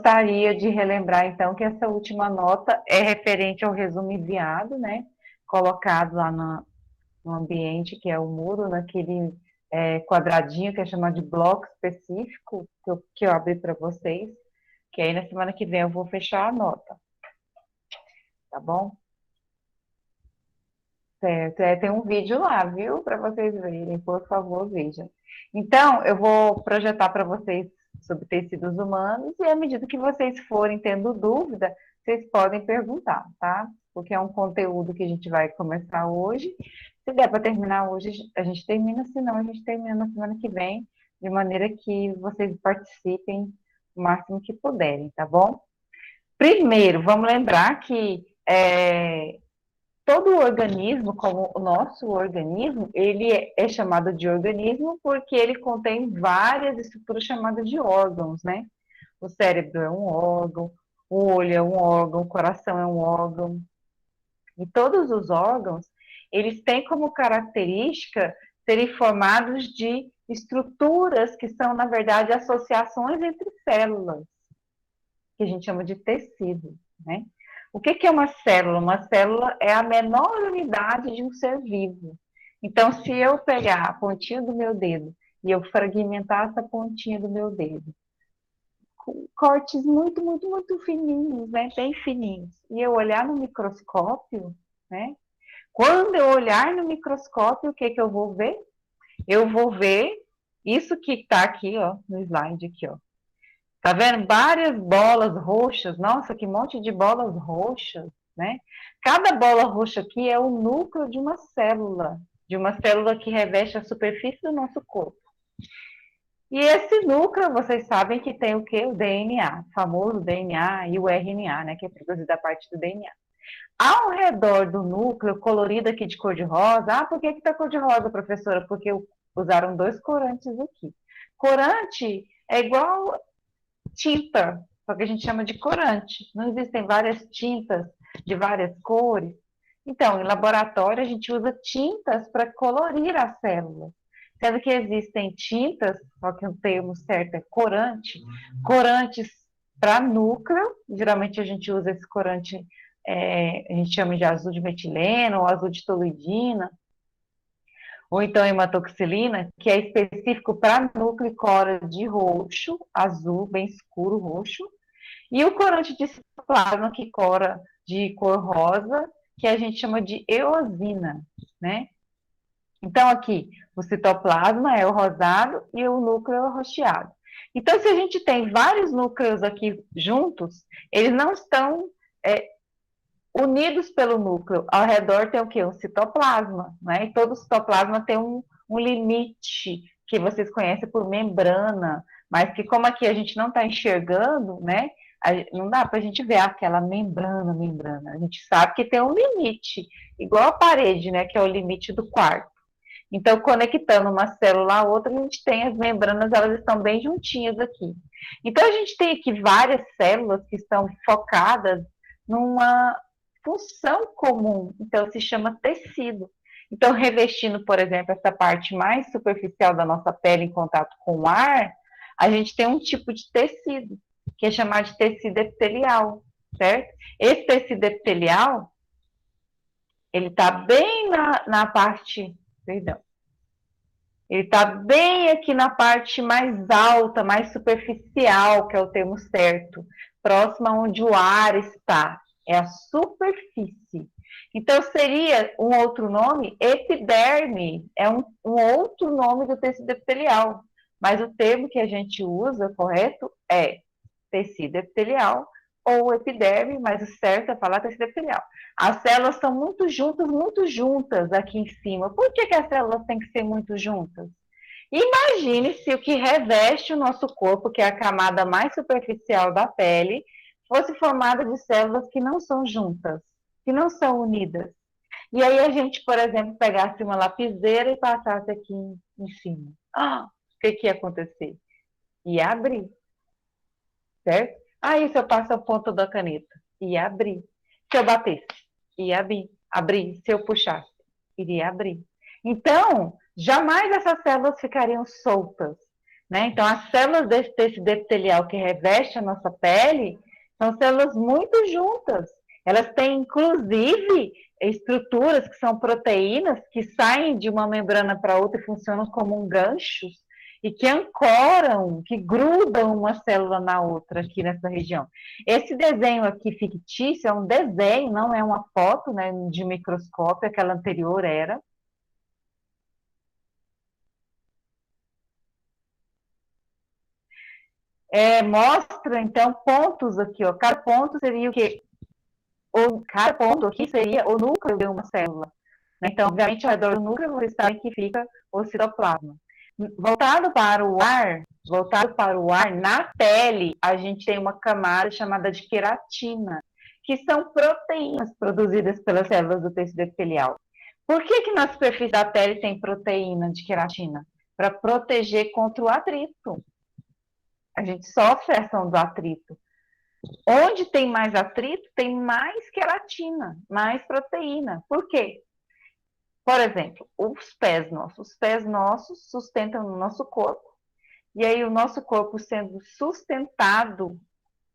gostaria de relembrar, então, que essa última nota é referente ao resumo enviado, né? Colocado lá no ambiente, que é o muro, naquele quadradinho que é chamado de bloco específico, que eu abri para vocês, que aí na semana que vem eu vou fechar a nota, tá bom? Certo, tem um vídeo lá, viu? Para vocês verem, por favor, vejam. Então, eu vou projetar para vocês sobre tecidos humanos e à medida que vocês forem tendo dúvida, vocês podem perguntar, tá? Porque é um conteúdo que a gente vai começar hoje. Se der para terminar hoje, a gente termina, senão a gente termina na semana que vem, de maneira que vocês participem o máximo que puderem, tá bom? Primeiro, vamos lembrar que todo organismo, como o nosso organismo, ele é chamado de organismo porque ele contém várias estruturas chamadas de órgãos, né? O cérebro é um órgão, o olho é um órgão, o coração é um órgão. E todos os órgãos, eles têm como característica serem formados de estruturas que são, na verdade, associações entre células, que a gente chama de tecido, né? O que é uma célula? Uma célula é a menor unidade de um ser vivo. Então, se eu pegar a pontinha do meu dedo e eu fragmentar essa pontinha do meu dedo, com cortes muito, muito, muito fininhos, né? Bem fininhos, e eu olhar no microscópio, né? Quando eu olhar no microscópio, o que eu vou ver? Eu vou ver isso que está aqui, ó, no slide aqui, ó. Tá vendo? Várias bolas roxas. Nossa, que monte de bolas roxas, né? Cada bola roxa aqui é o núcleo de uma célula que reveste a superfície do nosso corpo. E esse núcleo, vocês sabem que tem o quê? O DNA, o famoso DNA e o RNA, né? Que é produzido a partir do DNA. Ao redor do núcleo, colorido aqui de cor-de-rosa. Ah, por que tá cor-de-rosa, professora? Porque usaram dois corantes aqui. Corante é igual tinta, só que a gente chama de corante. Não existem várias tintas de várias cores? Então, em laboratório, a gente usa tintas para colorir as células. Sendo que existem tintas, só que o termo certo é corante, corantes para núcleo, geralmente a gente usa esse corante, a gente chama de azul de metileno ou azul de toluidina, ou então hematoxilina, que é específico para núcleo e cora de roxo, azul, bem escuro roxo, e o corante de citoplasma, que cora de cor rosa, que a gente chama de eosina, né? Então, aqui, o citoplasma é o rosado e o núcleo é o roxeado. Então, se a gente tem vários núcleos aqui juntos, eles não estão unidos pelo núcleo. Ao redor tem o quê? Um citoplasma, né? E todo citoplasma tem um limite, que vocês conhecem por membrana, mas que como aqui a gente não está enxergando, né? Não dá para a gente ver aquela membrana. A gente sabe que tem um limite, igual a parede, né? Que é o limite do quarto. Então, conectando uma célula à outra, a gente tem as membranas, elas estão bem juntinhas aqui. Então, a gente tem aqui várias células que estão focadas numa função comum, então se chama tecido. Então, revestindo, por exemplo, essa parte mais superficial da nossa pele em contato com o ar, a gente tem um tipo de tecido, que é chamado de tecido epitelial, certo? Esse tecido epitelial, ele está bem na parte, perdão, ele está bem aqui na parte mais alta, mais superficial, que é o termo certo, próxima onde o ar está, é a superfície. Então, seria um outro nome, epiderme, é um outro nome do tecido epitelial, mas o termo que a gente usa, correto, é tecido epitelial ou epiderme, mas o certo é falar tecido epitelial. As células estão muito juntas aqui em cima. Por que as células têm que ser muito juntas? Imagine se o que reveste o nosso corpo, que é a camada mais superficial da pele, fosse formada de células que não são juntas, que não são unidas. E aí a gente, por exemplo, pegasse uma lapiseira e passasse aqui em cima. O que ia acontecer? Ia abrir, certo? Aí se eu passo a ponta da caneta, ia abrir. Se eu batesse, ia abrir. Se eu puxasse, iria abrir. Então, jamais essas células ficariam soltas. né? Então, as células desse tecido epitelial que reveste a nossa pele são células muito juntas. Elas têm, inclusive, estruturas que são proteínas que saem de uma membrana para outra e funcionam como um gancho e que ancoram, que grudam uma célula na outra aqui nessa região. Esse desenho aqui fictício é um desenho, não é uma foto, né, de microscópio, aquela anterior era. Mostra, então, pontos aqui, ó. Cada ponto seria o quê? Cada ponto aqui seria o núcleo de uma célula. Né? Então, obviamente, ao redor do núcleo você sabe que fica o citoplasma. Voltado para o ar, na pele, a gente tem uma camada chamada de queratina, que são proteínas produzidas pelas células do tecido epitelial. Por que na superfície da pele tem proteína de queratina? Para proteger contra o atrito. A gente sofre a ação do atrito. Onde tem mais atrito, tem mais queratina, mais proteína. Por quê? Por exemplo, os pés nossos. Os pés nossos sustentam o nosso corpo. E aí, o nosso corpo sendo sustentado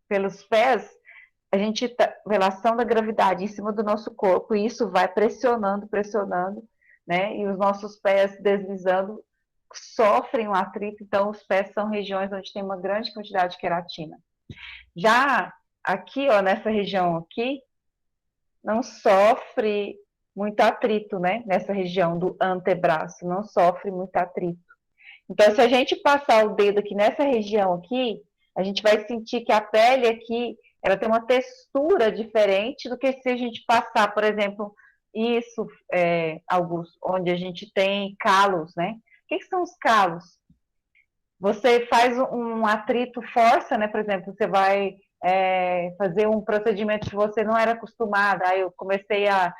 pelos pés, a gente tá, pela ação da gravidade em cima do nosso corpo, e isso vai pressionando, pressionando, né? E os nossos pés deslizando sofrem um atrito, então os pés são regiões onde tem uma grande quantidade de queratina. Já aqui, ó, nessa região aqui, não sofre muito atrito, né? Nessa região do antebraço, não sofre muito atrito. Então, se a gente passar o dedo aqui nessa região aqui, a gente vai sentir que a pele aqui, ela tem uma textura diferente do que se a gente passar, por exemplo, isso, Augusto, onde a gente tem calos, né? O que são os calos? Você faz um atrito, força, né? Por exemplo, você vai fazer um procedimento que você não era acostumada. Aí eu comecei a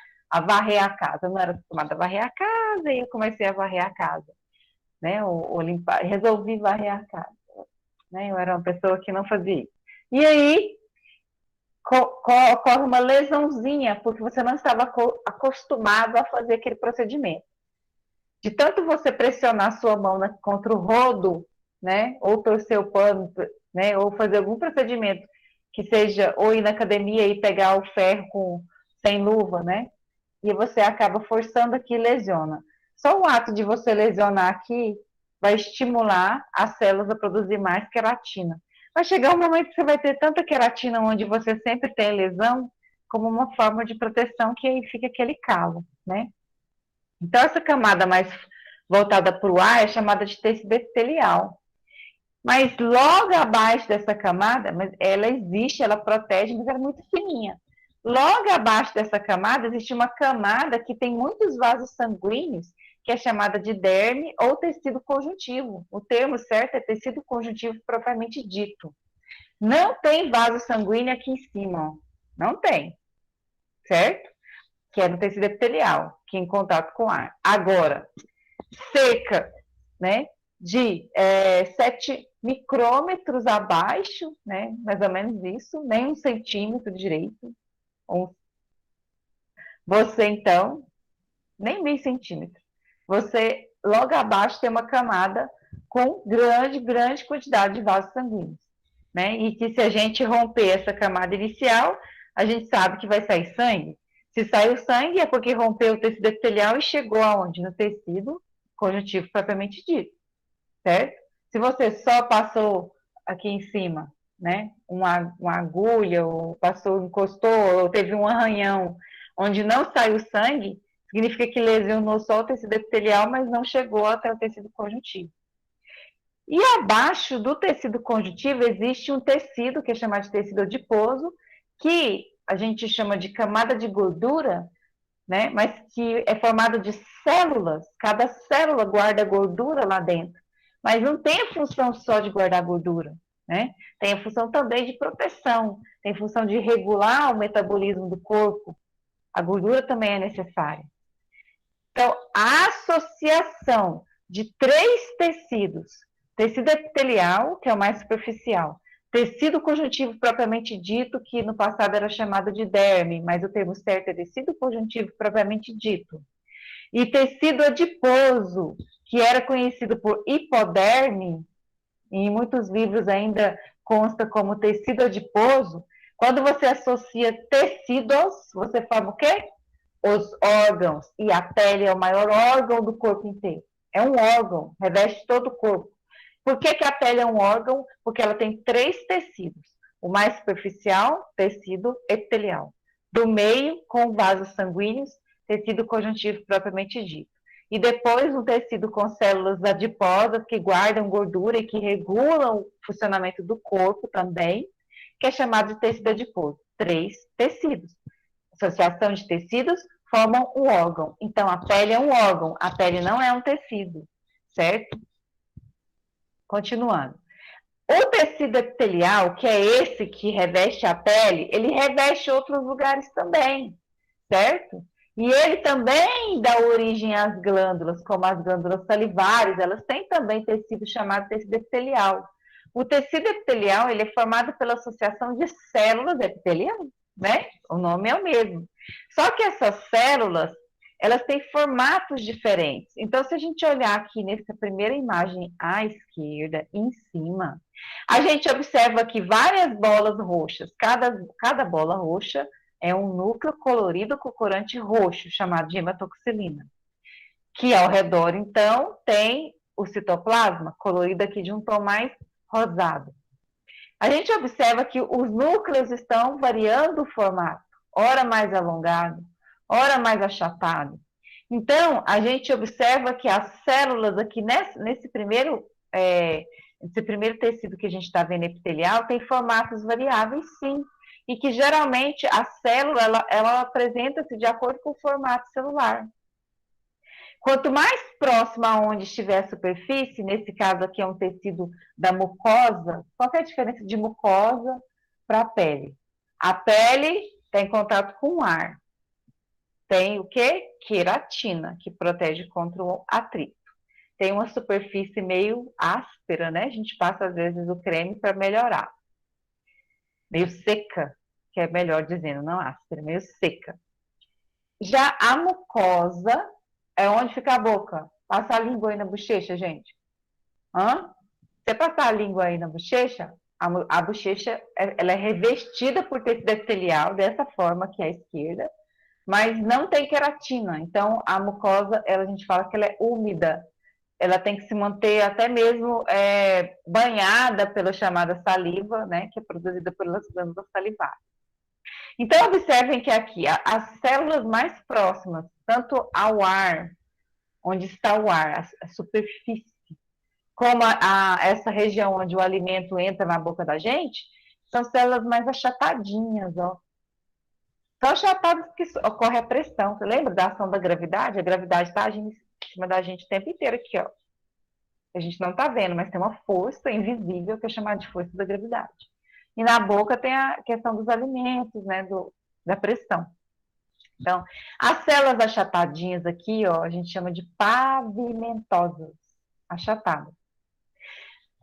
varrer a casa. Eu não era acostumada a varrer a casa e eu comecei a varrer a casa, né? Ou limpar. Resolvi varrer a casa, né? Eu era uma pessoa que não fazia isso. E aí ocorre uma lesãozinha porque você não estava acostumado a fazer aquele procedimento. De tanto você pressionar a sua mão contra o rodo, né, ou torcer o pano, né, ou fazer algum procedimento que seja, ou ir na academia e pegar o ferro sem luva, né, e você acaba forçando aqui e lesiona. Só o ato de você lesionar aqui vai estimular as células a produzir mais queratina. Vai chegar um momento que você vai ter tanta queratina onde você sempre tem lesão, como uma forma de proteção que aí fica aquele calo, né? Então, essa camada mais voltada para o ar é chamada de tecido epitelial. Mas logo abaixo dessa camada, ela existe, ela protege, mas ela é muito fininha. Logo abaixo dessa camada, existe uma camada que tem muitos vasos sanguíneos, que é chamada de derme ou tecido conjuntivo. O termo certo é tecido conjuntivo propriamente dito. Não tem vaso sanguíneo aqui em cima, ó. Não tem, certo? Que é no tecido epitelial, que é em contato com o ar. Agora, cerca, né, de 7 micrômetros abaixo, né, mais ou menos isso, nem 1 centímetro direito. Você, então, nem meio centímetro. Você, logo abaixo, tem uma camada com grande, grande quantidade de vasos sanguíneos, né? E que se a gente romper essa camada inicial, a gente sabe que vai sair sangue. Se saiu sangue é porque rompeu o tecido epitelial e chegou aonde? No tecido conjuntivo propriamente dito, certo? Se você só passou aqui em cima, né, uma agulha, ou passou, encostou, ou teve um arranhão onde não saiu sangue, significa que lesionou só o tecido epitelial, mas não chegou até o tecido conjuntivo. E abaixo do tecido conjuntivo existe um tecido que é chamado de tecido adiposo, que a gente chama de camada de gordura, né? Mas que é formado de células, cada célula guarda gordura lá dentro. Mas não tem a função só de guardar gordura, né? Tem a função também de proteção, tem a função de regular o metabolismo do corpo. A gordura também é necessária. Então, a associação de 3 tecidos, tecido epitelial, que é o mais superficial, tecido conjuntivo propriamente dito, que no passado era chamado de derme, mas o termo certo é tecido conjuntivo propriamente dito, e tecido adiposo, que era conhecido por hipoderme, em muitos livros ainda consta como tecido adiposo. Quando você associa tecidos, você forma o quê? Os órgãos. E a pele é o maior órgão do corpo inteiro. É um órgão, reveste todo o corpo. Por que, que a pele é um órgão? Porque ela tem 3 tecidos. O mais superficial, tecido epitelial. Do meio, com vasos sanguíneos, tecido conjuntivo propriamente dito. E depois um tecido com células adiposas que guardam gordura e que regulam o funcionamento do corpo também, que é chamado de tecido adiposo. 3 tecidos. Associação de tecidos formam um órgão. Então, a pele é um órgão, a pele não é um tecido, certo? Continuando. O tecido epitelial, que é esse que reveste a pele, ele reveste outros lugares também, certo? E ele também dá origem às glândulas, como as glândulas salivares, elas têm também tecido chamado tecido epitelial. O tecido epitelial, ele é formado pela associação de células epiteliais, né? O nome é o mesmo. Só que essas células, elas têm formatos diferentes. Então, se a gente olhar aqui nessa primeira imagem à esquerda, em cima, a gente observa aqui várias bolas roxas. Cada bola roxa é um núcleo colorido com corante roxo, chamado de hematoxilina. Que ao redor, então, tem o citoplasma, colorido aqui de um tom mais rosado. A gente observa que os núcleos estão variando o formato, ora mais alongado, ora mais achatado. Então, a gente observa que as células aqui nesse primeiro tecido que a gente está vendo epitelial tem formatos variáveis, sim, e que geralmente a célula ela apresenta-se de acordo com o formato celular. Quanto mais próximo aonde estiver a superfície, nesse caso aqui é um tecido da mucosa, qual é a diferença de mucosa para a pele? A pele tem contato com o ar. Tem o quê? Queratina, que protege contra o atrito. Tem uma superfície meio áspera, né? A gente passa às vezes o creme para melhorar. Meio seca, que é melhor dizendo, não áspera, meio seca. Já a mucosa é onde fica a boca. Passa a língua aí na bochecha, gente. Hã? Você passar a língua aí na bochecha, a bochecha ela é revestida por tecido epitelial, dessa forma que é a esquerda, mas não tem queratina. Então, a mucosa, a gente fala que ela é úmida. Ela tem que se manter até mesmo banhada pela chamada saliva, né, que é produzida pelas glândulas salivares. Então, observem que aqui, as células mais próximas, tanto ao ar, onde está o ar, a superfície, como essa região onde o alimento entra na boca da gente, são células mais achatadinhas, ó. São achatadas que ocorre a pressão. Você lembra da ação da gravidade? A gravidade está agindo em cima da gente o tempo inteiro aqui, ó. A gente não está vendo, mas tem uma força invisível que é chamada de força da gravidade. E na boca tem a questão dos alimentos, né, da pressão. Então, as células achatadinhas aqui, ó, a gente chama de pavimentosas, achatadas.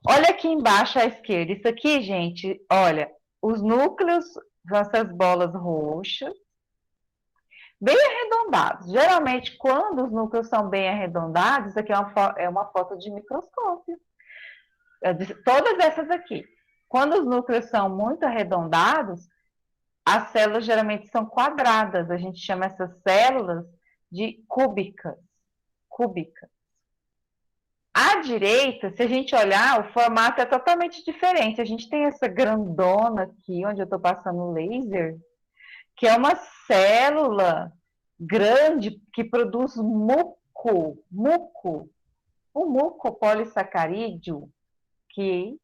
Olha aqui embaixo à esquerda. Isso aqui, gente, olha, os núcleos são essas bolas roxas, bem arredondados. Geralmente, quando os núcleos são bem arredondados, isso aqui é uma foto de microscópio. Todas essas aqui. Quando os núcleos são muito arredondados, as células geralmente são quadradas. A gente chama essas células de cúbicas. Cúbicas. À direita, se a gente olhar, o formato é totalmente diferente. A gente tem essa grandona aqui, onde eu estou passando o laser, que é uma célula grande que produz muco. O muco polissacarídeo, que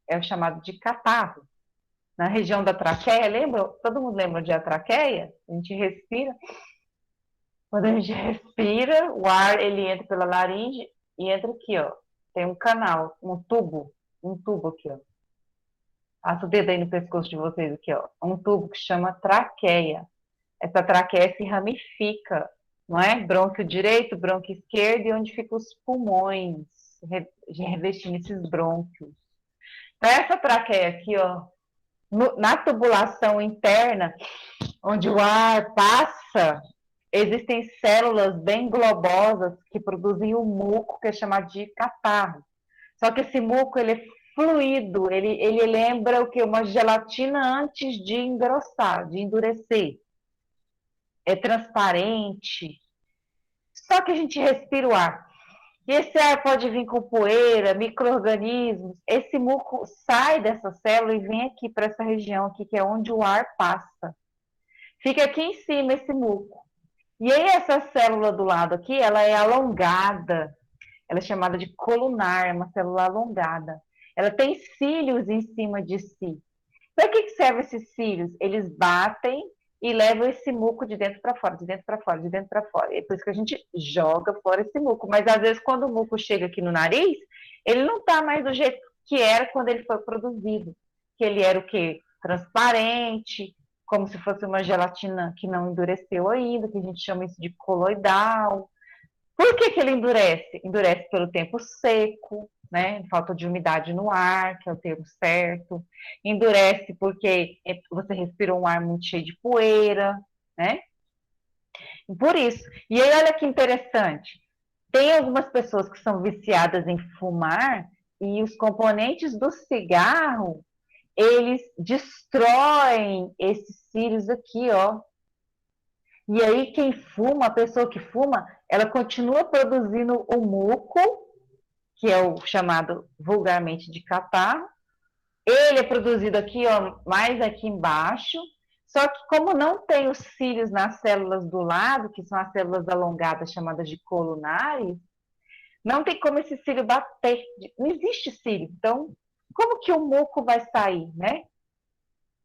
é chamado de catarro. Na região da traqueia, lembra? Todo mundo lembra de a traqueia? A gente respira. Quando a gente respira, o ar ele entra pela laringe e entra aqui, ó. Tem um canal, um tubo aqui, ó. Passa o dedo aí no pescoço de vocês aqui, ó. Um tubo que chama traqueia. Essa traqueia se ramifica, não é? Brônquio direito, brônquio esquerdo, e onde ficam os pulmões, revestindo esses brônquios. Então, essa traqueia aqui, ó, na tubulação interna, onde o ar passa, existem células bem globosas que produzem o muco, que é chamado de catarro. Só que esse muco, ele é fluido, ele lembra o que? Uma gelatina antes de engrossar, de endurecer. É transparente. Só que a gente respira o ar. E esse ar pode vir com poeira, micro-organismos. Esse muco sai dessa célula e vem aqui para essa região aqui, que é onde o ar passa. Fica aqui em cima esse muco. E aí essa célula do lado aqui, ela é alongada. Ela é chamada de colunar, é uma célula alongada. Ela tem cílios em cima de si. Para que servem esses cílios? Eles batem e levam esse muco de dentro para fora, de dentro para fora, de dentro para fora. É por isso que a gente joga fora esse muco. Mas às vezes, quando o muco chega aqui no nariz, ele não está mais do jeito que era quando ele foi produzido. Que ele era o quê? Transparente, como se fosse uma gelatina que não endureceu ainda, que a gente chama isso de coloidal. Por que ele endurece? Endurece pelo tempo seco, né? Falta de umidade no ar, que é o termo certo. Endurece porque você respirou um ar muito cheio de poeira, né? Por isso. E aí, olha que interessante. Tem algumas pessoas que são viciadas em fumar e os componentes do cigarro, eles destroem esses cílios aqui, ó. E aí, quem fuma, a pessoa que fuma, ela continua produzindo o muco, que é o chamado vulgarmente de catarro. Ele é produzido aqui, ó, mais aqui embaixo. Só que como não tem os cílios nas células do lado, que são as células alongadas chamadas de colunares, não tem como esse cílio bater. Não existe cílio. Então, como que o muco vai sair, né?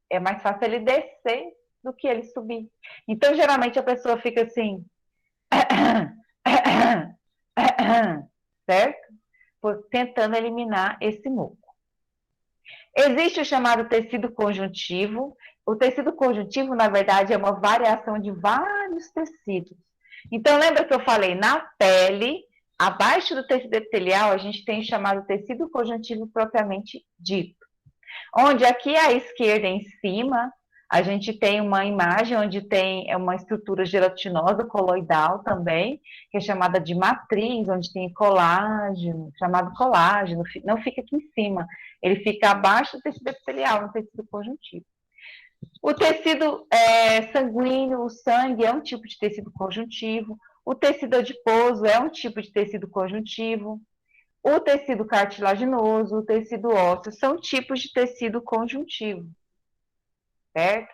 É mais fácil ele descer do que ele subir. Então, geralmente a pessoa fica assim, certo? Tentando eliminar esse muco. Existe o chamado tecido conjuntivo. O tecido conjuntivo, na verdade, é uma variação de vários tecidos. Então, lembra que eu falei na pele, abaixo do tecido epitelial, a gente tem o chamado tecido conjuntivo propriamente dito. Onde aqui à esquerda, em cima, a gente tem uma imagem onde tem uma estrutura gelatinosa coloidal também, que é chamada de matriz, onde tem colágeno, chamado colágeno, não fica aqui em cima, ele fica abaixo do tecido epitelial, no tecido conjuntivo. O tecido sanguíneo, o sangue, é um tipo de tecido conjuntivo. O tecido adiposo é um tipo de tecido conjuntivo. O tecido cartilaginoso, o tecido ósseo, são tipos de tecido conjuntivo, certo?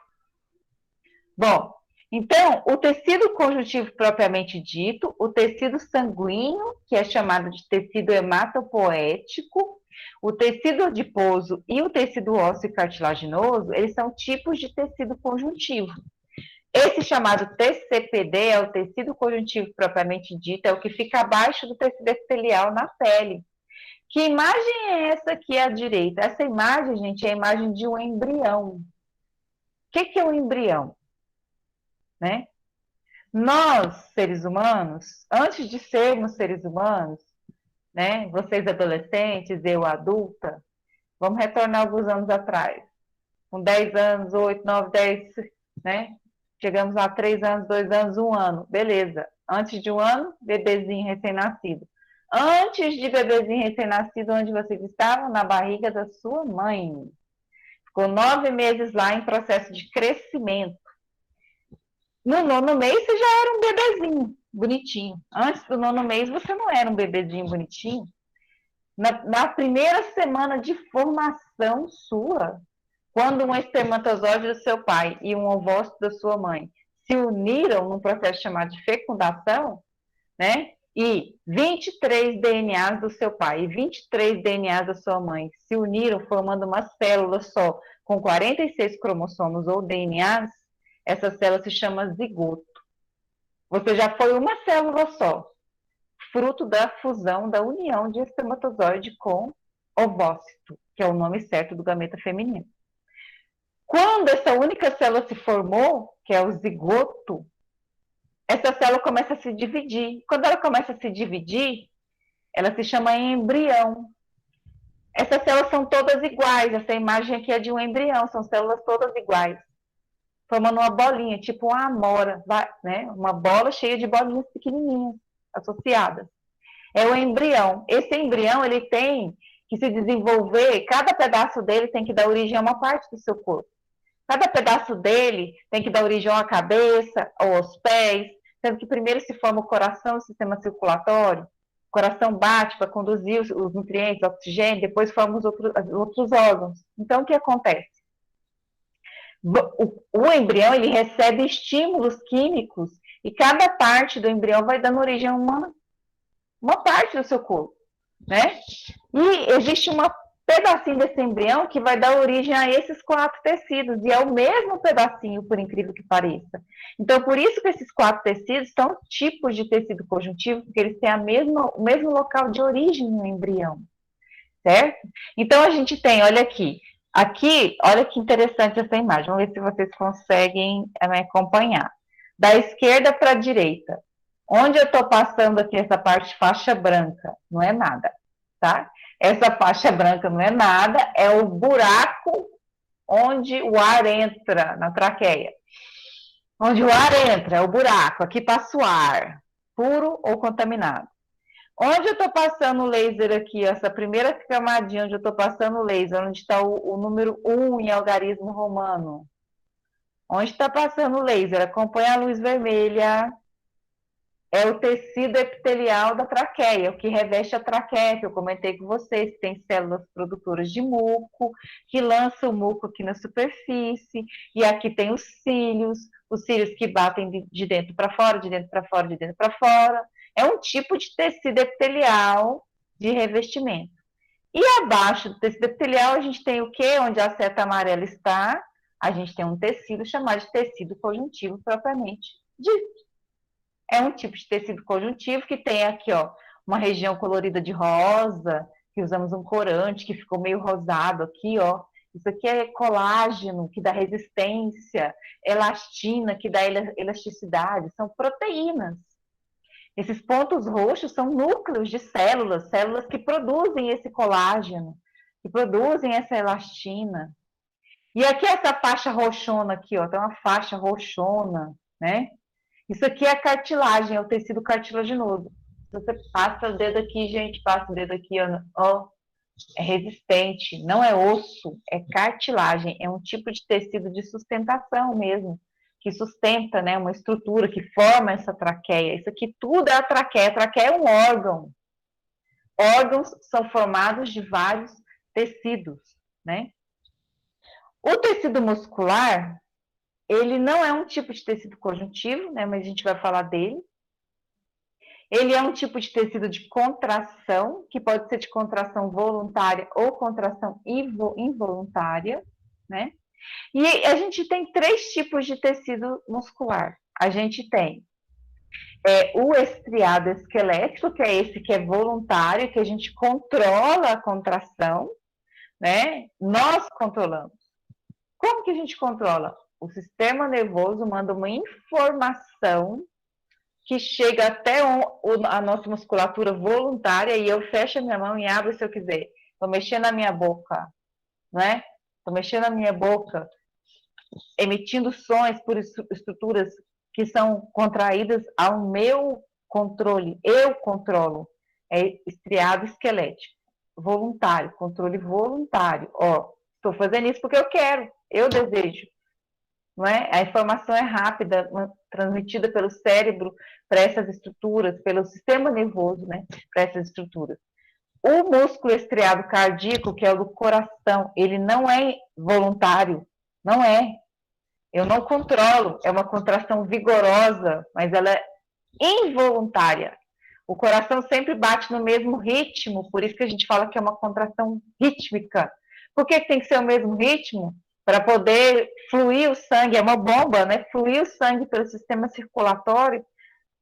Bom, então, o tecido conjuntivo propriamente dito, o tecido sanguíneo, que é chamado de tecido hematopoético, o tecido adiposo e o tecido ósseo e cartilaginoso, eles são tipos de tecido conjuntivo. Esse chamado TCPD é o tecido conjuntivo propriamente dito, é o que fica abaixo do tecido epitelial na pele. Que imagem é essa aqui à direita? Essa imagem, gente, é a imagem de um embrião. O que é um embrião? Né? Nós, seres humanos, antes de sermos seres humanos, né? Vocês adolescentes, eu adulta, vamos retornar alguns anos atrás. Com 10 anos, 8, 9, 10, né? Chegamos a 3 anos, 2 anos, 1 ano. Beleza. Antes de 1 ano, bebezinho recém-nascido. Antes de bebezinho recém-nascido, onde vocês estavam? Na barriga da sua mãe. Ficou 9 meses lá em processo de crescimento. No 9º mês, você já era um bebezinho bonitinho. Antes do 9º mês, você não era um bebezinho bonitinho. Na primeira semana de formação sua, quando um espermatozoide do seu pai e um ovócito da sua mãe se uniram num processo chamado de fecundação, né? E 23 DNAs do seu pai e 23 DNAs da sua mãe se uniram formando uma célula só com 46 cromossomos ou DNAs, essa célula se chama zigoto. Você já foi uma célula só, fruto da fusão, da união de espermatozoide com ovócito, que é o nome certo do gameta feminino. Quando essa única célula se formou, que é o zigoto, essa célula começa a se dividir. Quando ela começa a se dividir, ela se chama embrião. Essas células são todas iguais. Essa imagem aqui é de um embrião, são células todas iguais, formando uma bolinha, tipo uma amora, né? Uma bola cheia de bolinhas pequenininhas associadas. É o embrião. Esse embrião, ele tem que se desenvolver, cada pedaço dele tem que dar origem a uma parte do seu corpo. Cada pedaço dele tem que dar origem à cabeça, ou aos pés, sendo que primeiro se forma o coração, o sistema circulatório. O coração bate para conduzir os nutrientes, o oxigênio, depois forma os outros órgãos. Então, o que acontece? O embrião, ele recebe estímulos químicos e cada parte do embrião vai dando origem a uma parte do seu corpo, né? E existe um pedacinho desse embrião que vai dar origem a esses 4 tecidos, e é o mesmo pedacinho, por incrível que pareça. Então, por isso que esses 4 tecidos são tipos de tecido conjuntivo, porque eles têm o mesmo local de origem no embrião, certo? Então, a gente tem, olha aqui, olha que interessante essa imagem, vamos ver se vocês conseguem me acompanhar. Da esquerda para a direita, onde eu estou passando aqui essa parte faixa branca, não é nada, tá? Essa faixa branca não é nada, é o buraco onde o ar entra na traqueia. Onde o ar entra, é o buraco, aqui passa o ar, puro ou contaminado. Onde eu estou passando o laser aqui, essa primeira camadinha onde eu estou passando o laser, onde está o número 1 em algarismo romano. Onde está passando o laser, acompanha a luz vermelha, é o tecido epitelial da traqueia, o que reveste a traqueia, que eu comentei com vocês, que tem células produtoras de muco, que lança o muco aqui na superfície, e aqui tem os cílios que batem de dentro para fora, de dentro para fora, de dentro para fora. É um tipo de tecido epitelial de revestimento. E abaixo do tecido epitelial, a gente tem o quê? Onde a seta amarela está, a gente tem um tecido chamado de tecido conjuntivo propriamente dito. É um tipo de tecido conjuntivo que tem aqui, ó, uma região colorida de rosa, que usamos um corante, que ficou meio rosado aqui, ó. Isso aqui é colágeno, que dá resistência, elastina, que dá elasticidade, são proteínas. Esses pontos roxos são núcleos de células, células que produzem esse colágeno, que produzem essa elastina. E aqui essa faixa roxona aqui, ó, tem uma faixa roxona, né? Isso aqui é a cartilagem, é o tecido cartilaginoso. Você passa o dedo aqui, gente, passa o dedo aqui, ó, é resistente, não é osso, é cartilagem, é um tipo de tecido de sustentação mesmo, que sustenta, né, uma estrutura que forma essa traqueia. Isso aqui tudo é a traqueia. A traqueia é um órgão. Órgãos são formados de vários tecidos, né? O tecido muscular, ele não é um tipo de tecido conjuntivo, né, mas a gente vai falar dele. Ele é um tipo de tecido de contração, que pode ser de contração voluntária ou contração involuntária, né? E a gente tem 3 tipos de tecido muscular. A gente tem o estriado esquelético, que é esse que é voluntário, que a gente controla a contração, né? Nós controlamos. Como que a gente controla? O sistema nervoso manda uma informação que chega até a nossa musculatura voluntária e eu fecho a minha mão e abro se eu quiser. Estou mexendo a minha boca, não é? Estou mexendo a minha boca, emitindo sons por estruturas que são contraídas ao meu controle. Eu controlo. É estriado esquelético. Voluntário, controle voluntário. Ó, estou fazendo isso porque eu quero, eu desejo. Não é? A informação é rápida, transmitida pelo cérebro para essas estruturas, pelo sistema nervoso, né, para essas estruturas. O músculo estriado cardíaco, que é o do coração, ele não é voluntário, não é. Eu não controlo, é uma contração vigorosa, mas ela é involuntária. O coração sempre bate no mesmo ritmo, por isso que a gente fala que é uma contração rítmica. Por que tem que ser o mesmo ritmo? Para poder fluir o sangue, é uma bomba, né? Fluir o sangue pelo sistema circulatório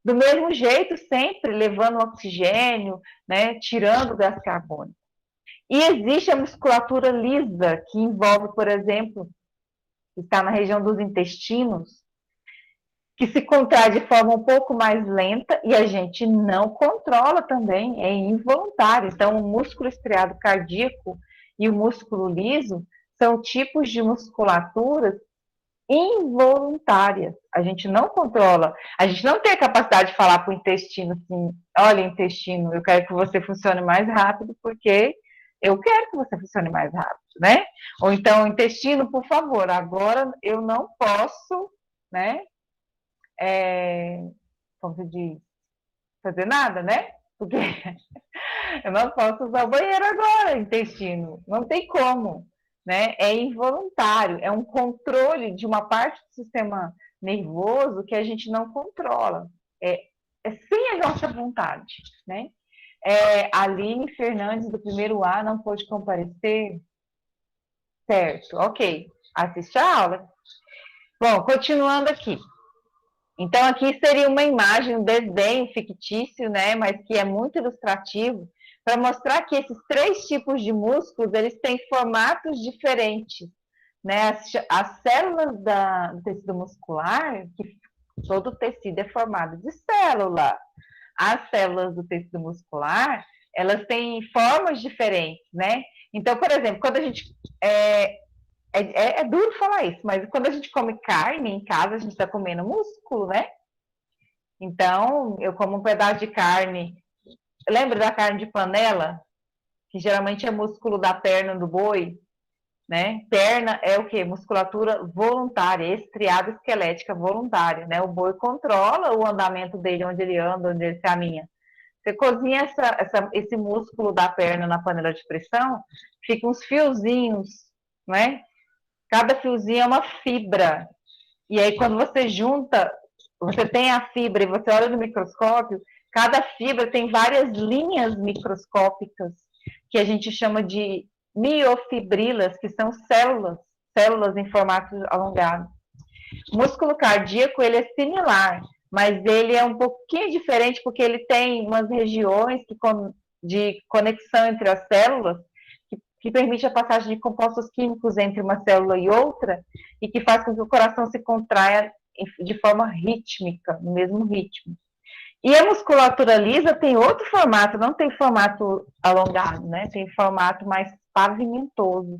do mesmo jeito sempre, levando oxigênio, né? Tirando o gás carbônico. E existe a musculatura lisa, que envolve, por exemplo, está na região dos intestinos, que se contrai de forma um pouco mais lenta e a gente não controla também, é involuntário. Então, o músculo estriado cardíaco e o músculo liso são tipos de musculaturas involuntárias. A gente não controla, a gente não tem a capacidade de falar para o intestino assim, olha, intestino, eu quero que você funcione mais rápido, porque eu quero que você funcione mais rápido, né? Ou então, intestino, por favor, agora eu não posso, né? Como se diz, fazer nada, né? Porque eu não posso usar o banheiro agora, intestino. Não tem como, né? É involuntário, é um controle de uma parte do sistema nervoso que a gente não controla. É sem a nossa vontade, né? Aline Fernandes, do primeiro A, não pôde comparecer. Certo, ok. Assiste a aula. Bom, continuando aqui. Então, aqui seria uma imagem, um desenho fictício, né, mas que é muito ilustrativo, para mostrar que esses três tipos de músculos, eles têm formatos diferentes, né? As células do tecido muscular, que todo tecido é formado de célula. As células do tecido muscular, elas têm formas diferentes, né? Então, por exemplo, quando a gente é duro falar isso, mas quando a gente come carne em casa, a gente está comendo músculo, né? Então, eu como um pedaço de carne. Lembra da carne de panela? Que geralmente é músculo da perna do boi, né? Perna é o quê? Musculatura voluntária, estriada esquelética voluntária, né? O boi controla o andamento dele, onde ele anda, onde ele caminha. Você cozinha esse músculo da perna na panela de pressão, fica uns fiozinhos, né? Cada fiozinho é uma fibra. E aí, quando você junta, você tem a fibra e você olha no microscópio, cada fibra tem várias linhas microscópicas, que a gente chama de miofibrilas, que são células em formato alongado. O músculo cardíaco, ele é similar, mas ele é um pouquinho diferente, porque ele tem umas regiões de conexão entre as células, que permite a passagem de compostos químicos entre uma célula e outra, e que faz com que o coração se contraia de forma rítmica, no mesmo ritmo. E a musculatura lisa tem outro formato, não tem formato alongado, né? Tem formato mais pavimentoso.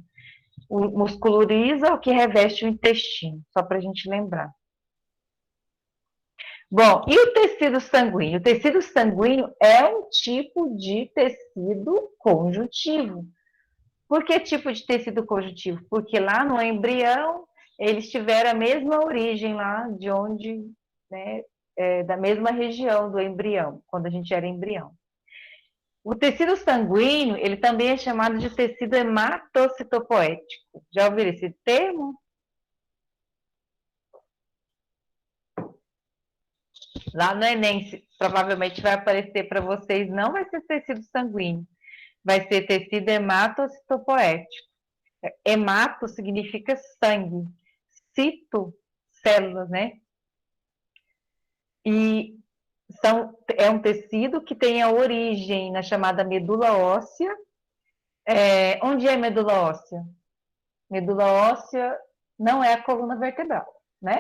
O músculo lisa é o que reveste o intestino, só para a gente lembrar. Bom, e o tecido sanguíneo? O tecido sanguíneo é um tipo de tecido conjuntivo. Por que tipo de tecido conjuntivo? Porque lá no embrião, eles tiveram a mesma origem lá de onde, né, da mesma região do embrião, quando a gente era embrião. O tecido sanguíneo, ele também é chamado de tecido hematocitopoético. Já ouviram esse termo? Lá no Enem, provavelmente vai aparecer para vocês, não vai ser tecido sanguíneo, vai ser tecido hematocitopoético. Hemato significa sangue, cito, células, né? E é um tecido que tem a origem na chamada medula óssea. Onde é a medula óssea? Medula óssea não é a coluna vertebral, né?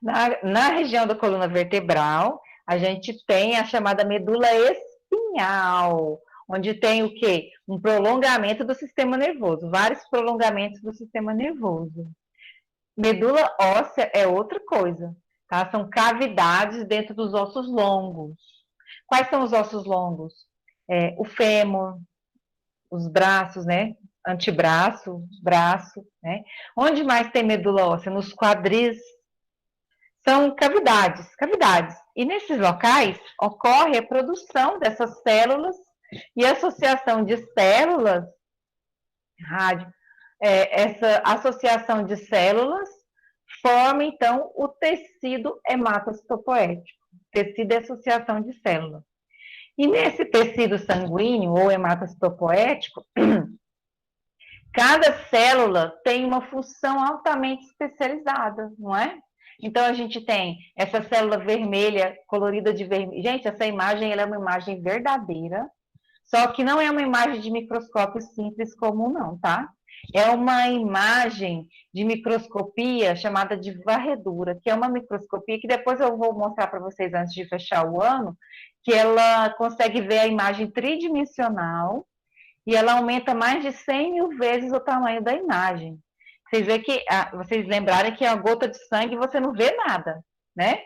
Na região da coluna vertebral, a gente tem a chamada medula espinhal, onde tem o quê? Um prolongamento do sistema nervoso, vários prolongamentos do sistema nervoso. Medula óssea é outra coisa, tá? São cavidades dentro dos ossos longos. Quais são os ossos longos? O fêmur, os braços, né? Antebraço, braço, né? Onde mais tem medula óssea? Nos quadris. São cavidades. E nesses locais ocorre a produção dessas células e a associação de células, essa associação de células forma, então, o tecido hematocitopoético. Tecido é associação de células. E nesse tecido sanguíneo, ou hematocitopoético, cada célula tem uma função altamente especializada, não é? Então, a gente tem essa célula vermelha, colorida de vermelho. Gente, essa imagem ela é uma imagem verdadeira, só que não é uma imagem de microscópio simples comum, não, tá? É uma imagem de microscopia chamada de varredura, que é uma microscopia que depois eu vou mostrar para vocês antes de fechar o ano, que ela consegue ver a imagem tridimensional e ela aumenta mais de 100 mil vezes o tamanho da imagem. Vocês veem que, vocês lembrarem que a gota de sangue você não vê nada, né?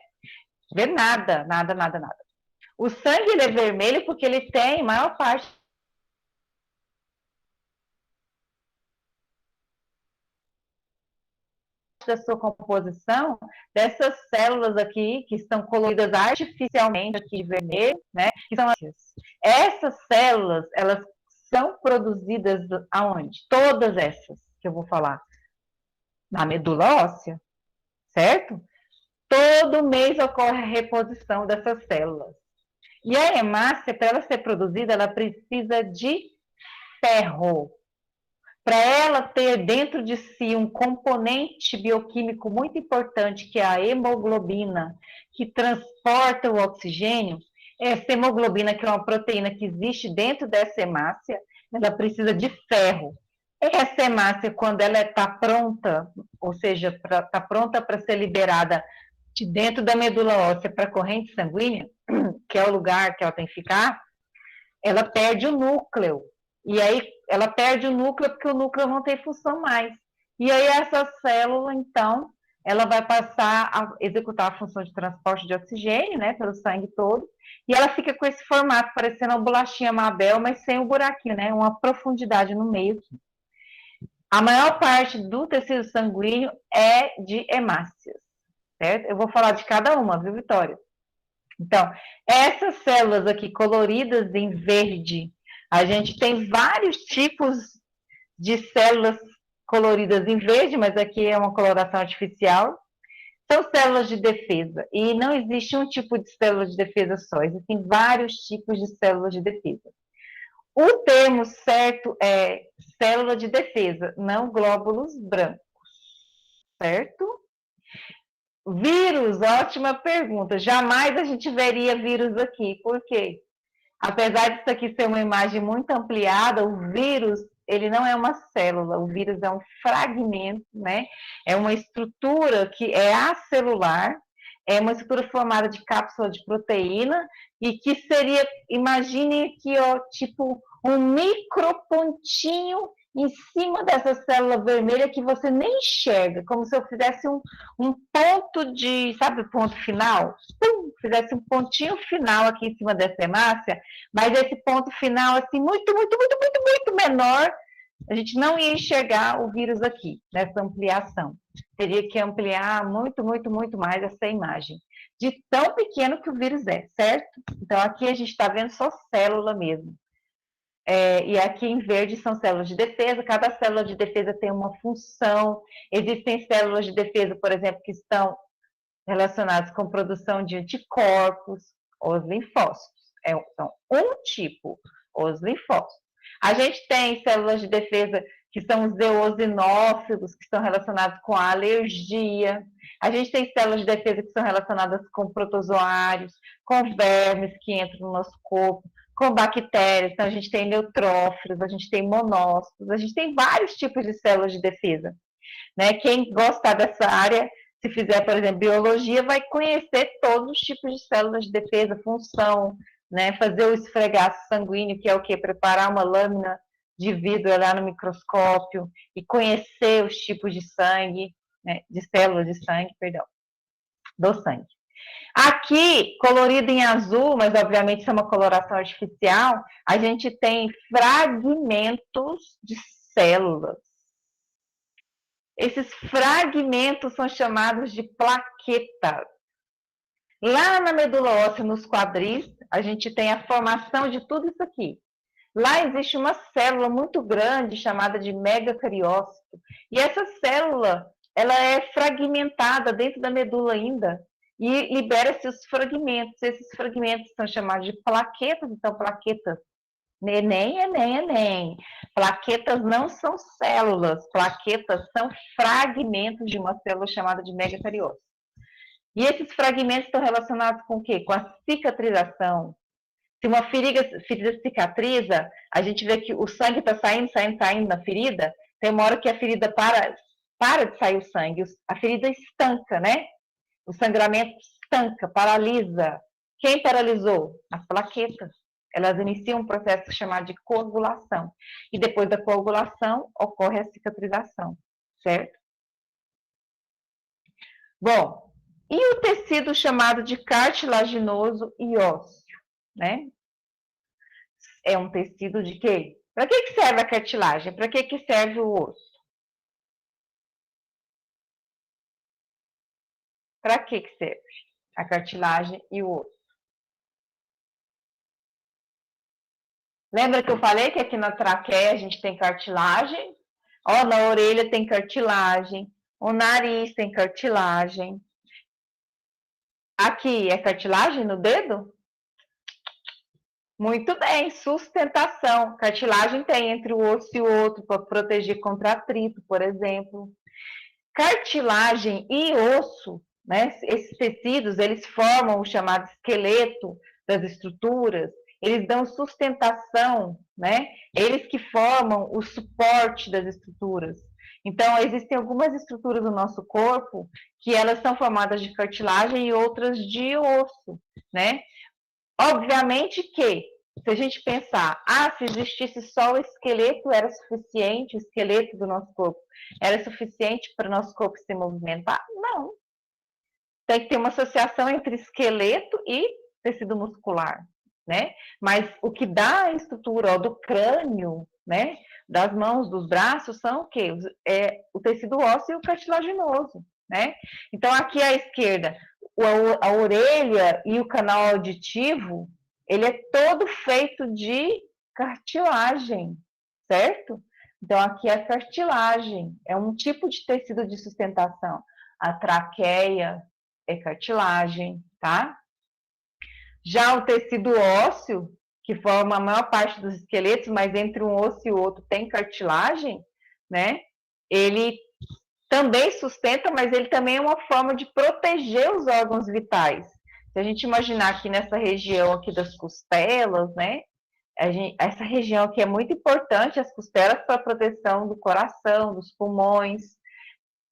Vê nada, nada, nada, nada. O sangue ele é vermelho porque ele tem maior parte da sua composição dessas células aqui que estão coloridas artificialmente aqui de vermelho, né? Que são essas células, elas são produzidas aonde? Todas essas que eu vou falar na medula óssea, certo? Todo mês ocorre a reposição dessas células. E a hemácia, para ela ser produzida, ela precisa de ferro. Para ela ter dentro de si um componente bioquímico muito importante, que é a hemoglobina, que transporta o oxigênio, essa hemoglobina, que é uma proteína que existe dentro dessa hemácia, ela precisa de ferro. Essa hemácia, quando ela está pronta, ou seja, está pronta para ser liberada de dentro da medula óssea para a corrente sanguínea, que é o lugar que ela tem que ficar, ela perde o núcleo. E aí ela perde o núcleo porque o núcleo não tem função mais. E aí essa célula, então, ela vai passar a executar a função de transporte de oxigênio, né, pelo sangue todo, e ela fica com esse formato parecendo uma bolachinha Mabel, mas sem o buraquinho, né, uma profundidade no meio. A maior parte do tecido sanguíneo é de hemácias, certo? Eu vou falar de cada uma, viu, Vitória? Então, essas células aqui coloridas em verde, a gente tem vários tipos de células coloridas em verde, mas aqui é uma coloração artificial. São células de defesa, e não existe um tipo de célula de defesa só, existem vários tipos de células de defesa. O termo certo é célula de defesa, não glóbulos brancos, certo? Vírus, ótima pergunta. Jamais a gente veria vírus aqui. Por quê? Apesar disso aqui ser uma imagem muito ampliada, o vírus, ele não é uma célula, o vírus é um fragmento, né? É uma estrutura que é acelular, é uma estrutura formada de cápsula de proteína e que seria, imagine aqui, ó, tipo um micropontinho em cima dessa célula vermelha que você nem enxerga, como se eu fizesse um ponto de, sabe, o ponto final? Fizesse um pontinho final aqui em cima dessa hemácia, mas esse ponto final, assim, muito, muito, muito, muito, muito menor, a gente não ia enxergar o vírus aqui, nessa ampliação. Teria que ampliar muito, muito, muito mais essa imagem. De tão pequeno que o vírus é, certo? Então, aqui a gente está vendo só célula mesmo. E aqui em verde são células de defesa, cada célula de defesa tem uma função. Existem células de defesa, por exemplo, que estão relacionadas com produção de anticorpos, os linfócitos. São um tipo, os linfócitos. A gente tem células de defesa que são os eosinófilos, que estão relacionados com a alergia. A gente tem células de defesa que são relacionadas com protozoários, com vermes que entram no nosso corpo, com bactérias. Então, a gente tem neutrófilos, a gente tem monócitos, a gente tem vários tipos de células de defesa. Né? Quem gostar dessa área, se fizer, por exemplo, biologia, vai conhecer todos os tipos de células de defesa, função, né? Fazer o esfregaço sanguíneo, que é o quê? Preparar uma lâmina de vidro, olhar no microscópio e conhecer os tipos de sangue, né? De células de sangue, perdão, do sangue. Aqui, colorido em azul, mas obviamente isso é uma coloração artificial, a gente tem fragmentos de células. Esses fragmentos são chamados de plaquetas. Lá na medula óssea, nos quadris, a gente tem a formação de tudo isso aqui. Lá existe uma célula muito grande chamada de megacariócito. E essa célula, ela é fragmentada dentro da medula ainda. E libera-se os fragmentos. Esses fragmentos são chamados de plaquetas. Então, plaquetas. Enem, Enem, Enem. Plaquetas não são células. Plaquetas são fragmentos de uma célula chamada de megacariócito. E esses fragmentos estão relacionados com o quê? Com a cicatrização. Se uma ferida cicatriza, a gente vê que o sangue está saindo, saindo, saindo na ferida. Tem uma hora que a ferida para de sair o sangue. A ferida estanca, né? O sangramento estanca, paralisa. Quem paralisou? As plaquetas. Elas iniciam um processo chamado de coagulação. E depois da coagulação, ocorre a cicatrização, certo? Bom, e o tecido chamado de cartilaginoso e ósseo, né? É um tecido de quê? Para que serve a cartilagem? Para que serve o osso? Para que serve a cartilagem e o osso? Lembra que eu falei que aqui na traqueia a gente tem cartilagem? Ó, na orelha tem cartilagem, o nariz tem cartilagem. Aqui é cartilagem no dedo? Muito bem, sustentação. Cartilagem tem entre o osso e o outro para proteger contra atrito, por exemplo. Cartilagem e osso, né? Esses tecidos, eles formam o chamado esqueleto das estruturas, eles dão sustentação, né? Eles que formam o suporte das estruturas. Então, existem algumas estruturas do nosso corpo que elas são formadas de cartilagem e outras de osso, né? Obviamente que, se a gente pensar, se existisse só o esqueleto, era suficiente, o esqueleto do nosso corpo era suficiente para o nosso corpo se movimentar? Não. Tem que ter uma associação entre esqueleto e tecido muscular, né? Mas o que dá a estrutura do crânio, né? Das mãos, dos braços, são o quê? O tecido ósseo e o cartilaginoso, né? Então, aqui à esquerda, a orelha e o canal auditivo, ele é todo feito de cartilagem, certo? Então, aqui é a cartilagem, é um tipo de tecido de sustentação. A traqueia é cartilagem, tá? Já o tecido ósseo, que forma a maior parte dos esqueletos, mas entre um osso e o outro tem cartilagem, né? Ele também sustenta, mas ele também é uma forma de proteger os órgãos vitais. Se a gente imaginar aqui nessa região aqui das costelas, né? Essa região aqui é muito importante, as costelas para a proteção do coração, dos pulmões.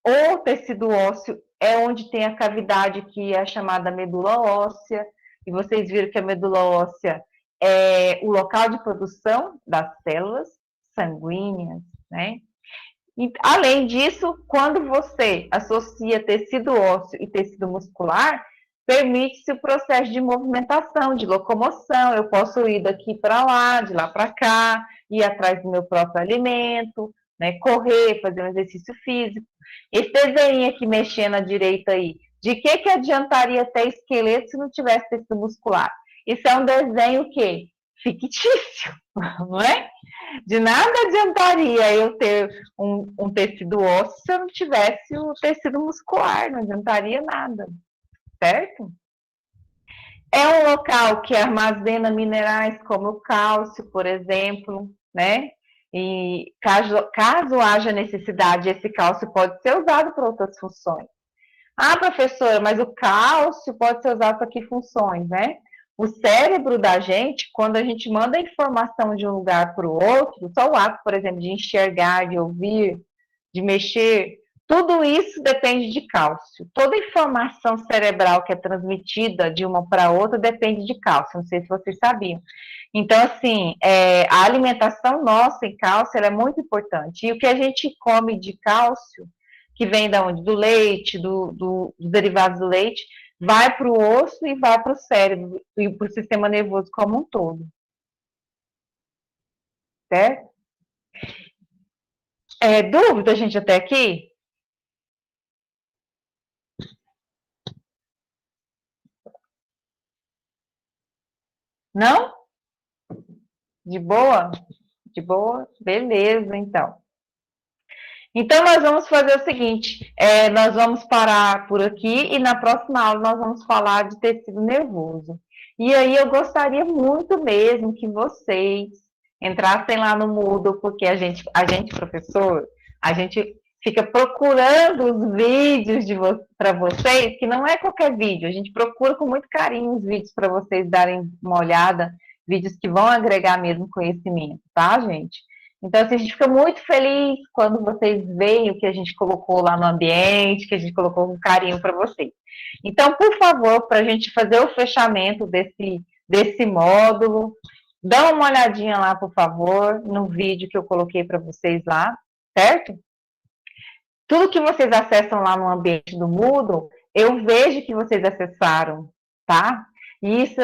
O tecido ósseo é onde tem a cavidade que é chamada medula óssea, e vocês viram que a medula óssea é o local de produção das células sanguíneas, né? E, além disso, quando você associa tecido ósseo e tecido muscular, permite-se o processo de movimentação, de locomoção. Eu posso ir daqui para lá, de lá para cá, ir atrás do meu próprio alimento, né, correr, fazer um exercício físico. Esse desenho aqui mexendo à direita aí, de que adiantaria ter esqueleto se não tivesse tecido muscular? Isso é um desenho que fictício, não é? De nada adiantaria eu ter um tecido ósseo se eu não tivesse o tecido muscular, não adiantaria nada, certo? É um local que armazena minerais como o cálcio, por exemplo, né? E caso haja necessidade, esse cálcio pode ser usado para outras funções. Professora, mas o cálcio pode ser usado para que funções, né? O cérebro da gente, quando a gente manda informação de um lugar para o outro, só o ato, por exemplo, de enxergar, de ouvir, de mexer, tudo isso depende de cálcio. Toda informação cerebral que é transmitida de uma para outra depende de cálcio. Não sei se vocês sabiam. Então, assim, a alimentação nossa em cálcio é muito importante. E o que a gente come de cálcio, que vem da onde? Do leite, dos derivados do leite, vai para o osso e vai para o cérebro e para o sistema nervoso como um todo. Certo? Dúvida, gente, até aqui? Não? De boa? De boa? Beleza, então. Então, nós vamos fazer o seguinte: nós vamos parar por aqui e na próxima aula nós vamos falar de tecido nervoso. E aí eu gostaria muito mesmo que vocês entrassem lá no Moodle, porque professor, a gente fica procurando os vídeos para vocês, que não é qualquer vídeo, a gente procura com muito carinho os vídeos para vocês darem uma olhada, vídeos que vão agregar mesmo conhecimento, tá, gente? Então, assim, a gente fica muito feliz quando vocês veem o que a gente colocou lá no ambiente, que a gente colocou com carinho para vocês. Então, por favor, para a gente fazer o fechamento desse módulo, dá uma olhadinha lá, por favor, no vídeo que eu coloquei para vocês lá, certo? Tudo que vocês acessam lá no ambiente do Moodle eu vejo que vocês acessaram, tá? E isso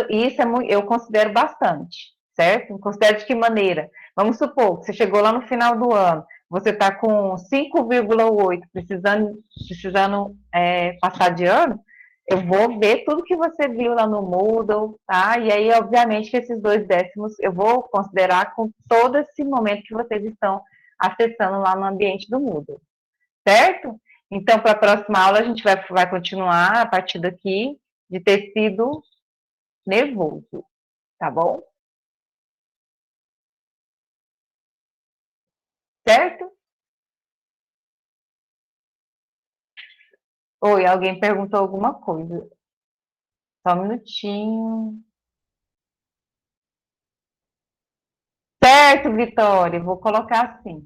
eu considero bastante, certo? Eu considero de que maneira? Vamos supor que você chegou lá no final do ano, você está com 5,8, precisando passar de ano, eu vou ver tudo que você viu lá no Moodle, tá? E aí, obviamente, que esses 2 décimos eu vou considerar com todo esse momento que vocês estão acessando lá no ambiente do Moodle, certo? Então, para a próxima aula, a gente vai continuar a partir daqui de tecido nervoso, tá bom? Certo? Oi, alguém perguntou alguma coisa. Só um minutinho. Certo, Vitória, vou colocar assim.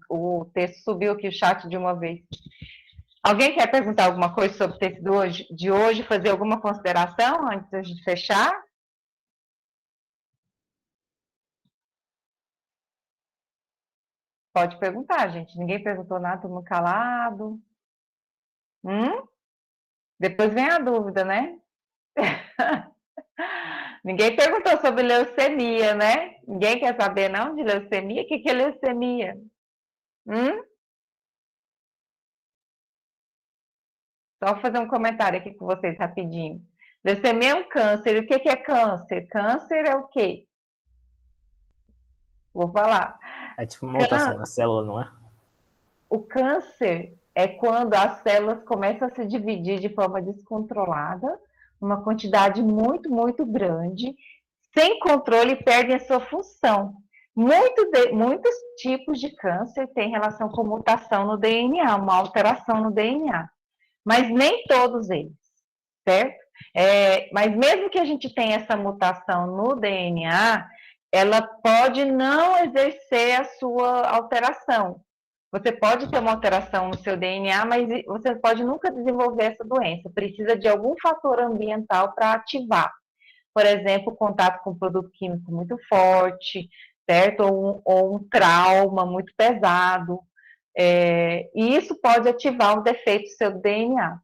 O texto subiu aqui o chat de uma vez. Alguém quer perguntar alguma coisa sobre o tecido de hoje, fazer alguma consideração antes de fechar? Pode perguntar, gente. Ninguém perguntou nada, todo mundo calado. Hum? Depois vem a dúvida, né? Ninguém perguntou sobre leucemia, né? Ninguém quer saber, não, de leucemia? O que é leucemia? Hum? Só vou fazer um comentário aqui com vocês rapidinho. Leucemia é um câncer. O que é câncer? Câncer é o quê? Vou falar. É tipo uma mutação Cân- na célula, não é? O câncer é quando as células começam a se dividir de forma descontrolada, uma quantidade muito, muito grande, sem controle e perdem a sua função. Muitos tipos de câncer têm relação com mutação no DNA, uma alteração no DNA, mas nem todos eles, certo? Mas mesmo que a gente tenha essa mutação no DNA, ela pode não exercer a sua alteração. Você pode ter uma alteração no seu DNA, mas você pode nunca desenvolver essa doença. Precisa de algum fator ambiental para ativar. Por exemplo, contato com um produto químico muito forte, certo? Ou um trauma muito pesado. E isso pode ativar um defeito do seu DNA.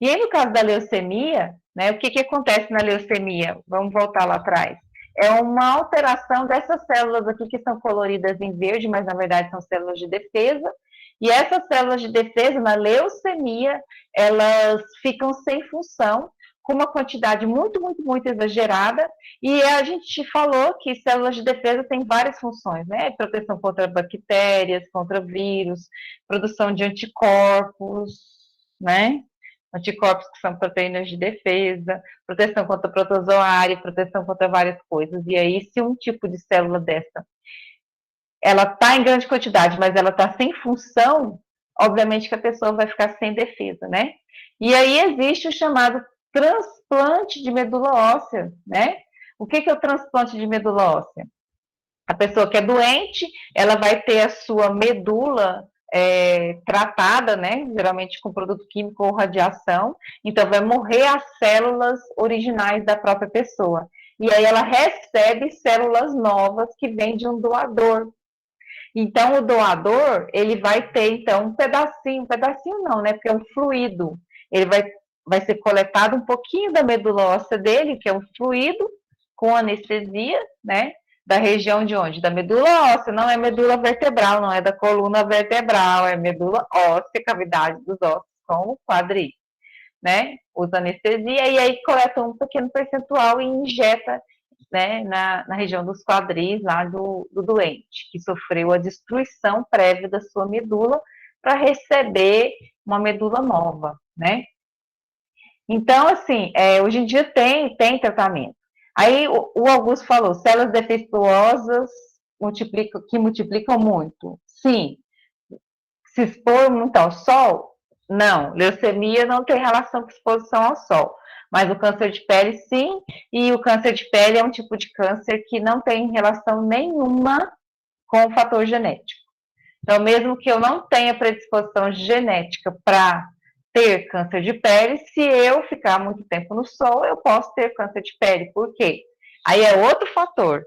E aí, no caso da leucemia, né, o que acontece na leucemia? Vamos voltar lá atrás. É uma alteração dessas células aqui que são coloridas em verde, mas na verdade são células de defesa. E essas células de defesa, na leucemia, elas ficam sem função, com uma quantidade muito, muito, muito exagerada. E a gente falou que células de defesa têm várias funções, né? Proteção contra bactérias, contra vírus, produção de anticorpos, né? Anticorpos que são proteínas de defesa, proteção contra protozoário, proteção contra várias coisas. E aí, se um tipo de célula dessa, ela está em grande quantidade, mas ela está sem função, obviamente que a pessoa vai ficar sem defesa, né? E aí existe o chamado transplante de medula óssea, né? O que é o transplante de medula óssea? A pessoa que é doente, ela vai ter a sua medula tratada, né, geralmente com produto químico ou radiação, então vai morrer as células originais da própria pessoa. E aí ela recebe células novas que vêm de um doador. Então o doador, ele vai ter então um pedacinho não, né, porque é um fluido. Ele vai ser coletado um pouquinho da medula óssea dele, que é um fluido, com anestesia, né, da região de onde? Da medula óssea, não é medula vertebral, não é da coluna vertebral, é medula óssea, cavidade dos ossos, com o quadris, né? Usa anestesia e aí coleta um pequeno percentual e injeta, né, na região dos quadris lá do doente, que sofreu a destruição prévia da sua medula para receber uma medula nova, né? Então, assim, hoje em dia tem tratamento. Aí o Augusto falou, células defeituosas que multiplicam muito. Sim. Se expor muito ao sol? Não. Leucemia não tem relação com exposição ao sol. Mas o câncer de pele, sim. E o câncer de pele é um tipo de câncer que não tem relação nenhuma com o fator genético. Então, mesmo que eu não tenha predisposição genética para ter câncer de pele, se eu ficar muito tempo no sol, eu posso ter câncer de pele. Por quê? Aí é outro fator.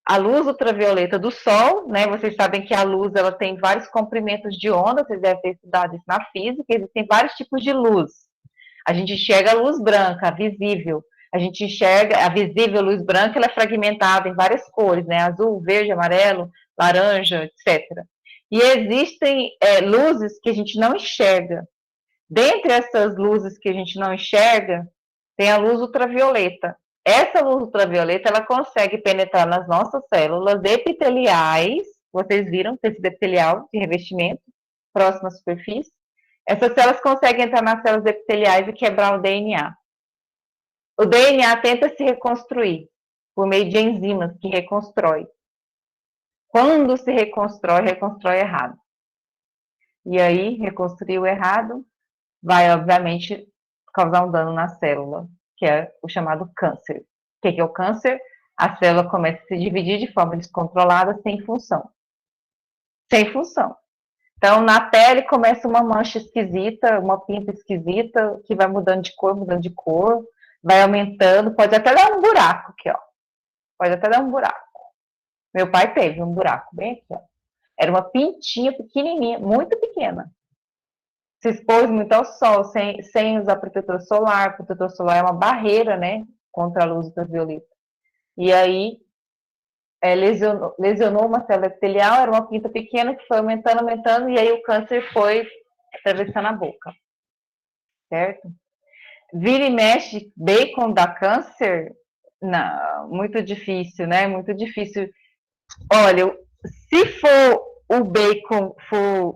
A luz ultravioleta do sol, né? Vocês sabem que a luz ela tem vários comprimentos de onda, vocês devem ter estudado isso na física, existem vários tipos de luz. A gente enxerga a luz branca, a visível. A gente enxerga a visível a luz branca, ela é fragmentada em várias cores, né? Azul, verde, amarelo, laranja, etc. E existem luzes que a gente não enxerga. Dentre essas luzes que a gente não enxerga, tem a luz ultravioleta. Essa luz ultravioleta, ela consegue penetrar nas nossas células epiteliais, vocês viram, tecido epitelial de revestimento, próximo à superfície. Essas células conseguem entrar nas células epiteliais e quebrar o DNA. O DNA tenta se reconstruir por meio de enzimas que reconstrói. Quando se reconstrói, reconstrói errado. E aí, reconstruiu errado, vai, obviamente, causar um dano na célula, que é o chamado câncer. O que é o câncer? A célula começa a se dividir de forma descontrolada, sem função. Sem função. Então, na pele começa uma mancha esquisita, uma pinta esquisita, que vai mudando de cor, vai aumentando, pode até dar um buraco aqui, ó. Pode até dar um buraco. Meu pai teve um buraco bem aqui, ó. Era uma pintinha pequenininha, muito pequena. Se expôs muito ao sol, sem usar protetor solar. Protetor solar é uma barreira, né, contra a luz ultravioleta. E aí, lesionou uma célula epitelial, era uma pinta pequena que foi aumentando, aumentando, e aí o câncer foi atravessando a boca, certo? Vira e mexe, bacon dá câncer? Não, muito difícil, né? Muito difícil. Olha, se for o bacon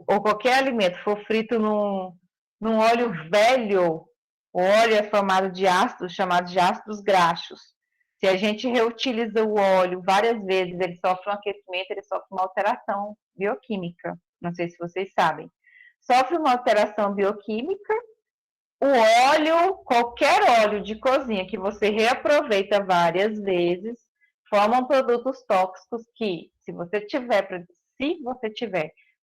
ou qualquer alimento for frito num óleo velho, o óleo é formado de ácidos chamados de ácidos graxos. Se a gente reutiliza o óleo várias vezes, ele sofre um aquecimento, ele sofre uma alteração bioquímica. Não sei se vocês sabem. Sofre uma alteração bioquímica. O óleo, qualquer óleo de cozinha que você reaproveita várias vezes, formam produtos tóxicos que, se você tiver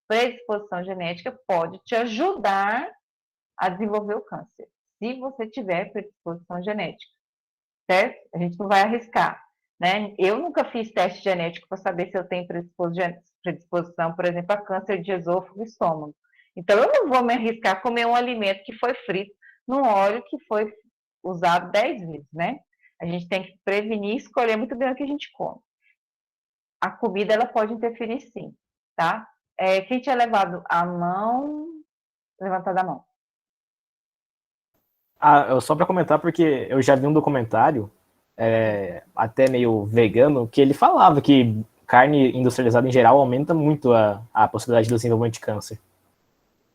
predisposição genética, pode te ajudar a desenvolver o câncer. Se você tiver predisposição genética, certo? A gente não vai arriscar, né? Eu nunca fiz teste genético para saber se eu tenho predisposição, por exemplo, a câncer de esôfago e estômago. Então, eu não vou me arriscar a comer um alimento que foi frito num óleo que foi usado 10 vezes, né? A gente tem que prevenir e escolher muito bem o que a gente come. A comida, ela pode interferir sim, tá? Quem tinha levado a mão, levantada a mão. Só para comentar, porque eu já vi um documentário, até meio vegano, que ele falava que carne industrializada em geral aumenta muito a possibilidade do desenvolvimento de câncer.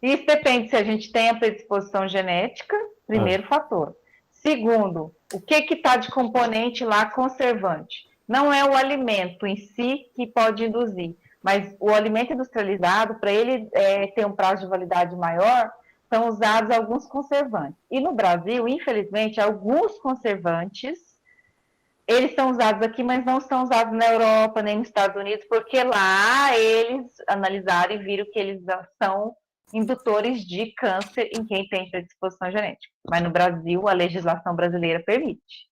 Isso depende se a gente tem a predisposição genética, primeiro fator. Segundo, o que está de componente lá conservante? Não é o alimento em si que pode induzir, mas o alimento industrializado, para ele ter um prazo de validade maior, são usados alguns conservantes. E no Brasil, infelizmente, alguns conservantes, eles são usados aqui, mas não são usados na Europa, nem nos Estados Unidos, porque lá eles analisaram e viram que eles são indutores de câncer em quem tem predisposição genética. Mas no Brasil, a legislação brasileira permite.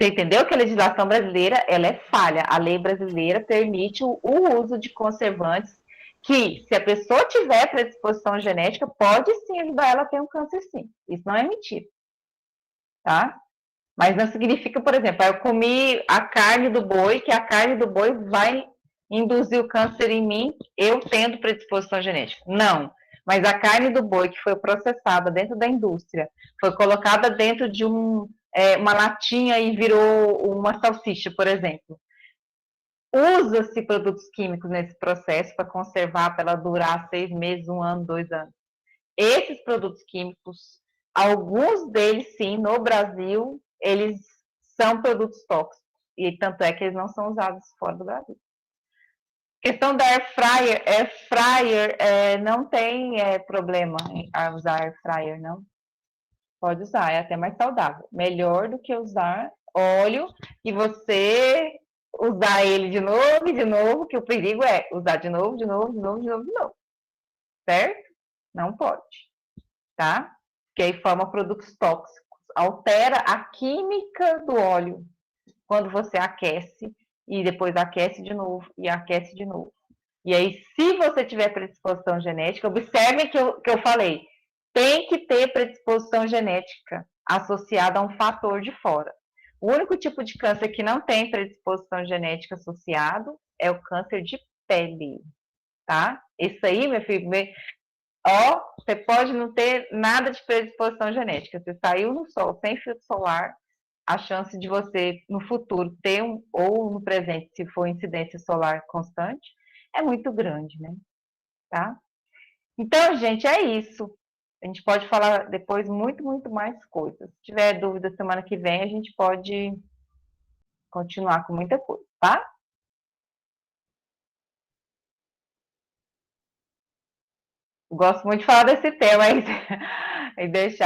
Você entendeu que a legislação brasileira ela é falha? A lei brasileira permite o uso de conservantes que, se a pessoa tiver predisposição genética, pode sim ajudar ela a ter um câncer, sim. Isso não é mentira. Tá? Mas não significa, por exemplo, eu comi a carne do boi, que a carne do boi vai induzir o câncer em mim, eu tendo predisposição genética. Não. Mas a carne do boi que foi processada dentro da indústria, foi colocada dentro de uma latinha e virou uma salsicha, por exemplo. Usa-se produtos químicos nesse processo para conservar, para ela durar 6 meses, 1 ano, 2 anos. Esses produtos químicos, alguns deles, sim, no Brasil, eles são produtos tóxicos. E tanto é que eles não são usados fora do Brasil. Questão da air fryer não tem problema em usar air fryer, não. Pode usar, é até mais saudável. Melhor do que usar óleo e você usar ele de novo e de novo, que o perigo é usar de novo, de novo, de novo, de novo, de novo. Certo? Não pode. Tá? Que aí forma produtos tóxicos. Altera a química do óleo quando você aquece e depois aquece de novo e aquece de novo. E aí, se você tiver predisposição genética, observe que eu falei, tem que ter predisposição genética associada a um fator de fora. O único tipo de câncer que não tem predisposição genética associado é o câncer de pele, tá? Isso aí, meu filho, ó, você pode não ter nada de predisposição genética. Você saiu no sol sem filtro solar, a chance de você no futuro ter ou no presente, se for incidência solar constante, é muito grande, né? Tá? Então, gente, é isso. A gente pode falar depois muito mais coisas. Se tiver dúvida semana que vem, a gente pode continuar com muita coisa, tá? Gosto muito de falar desse tema aí e deixar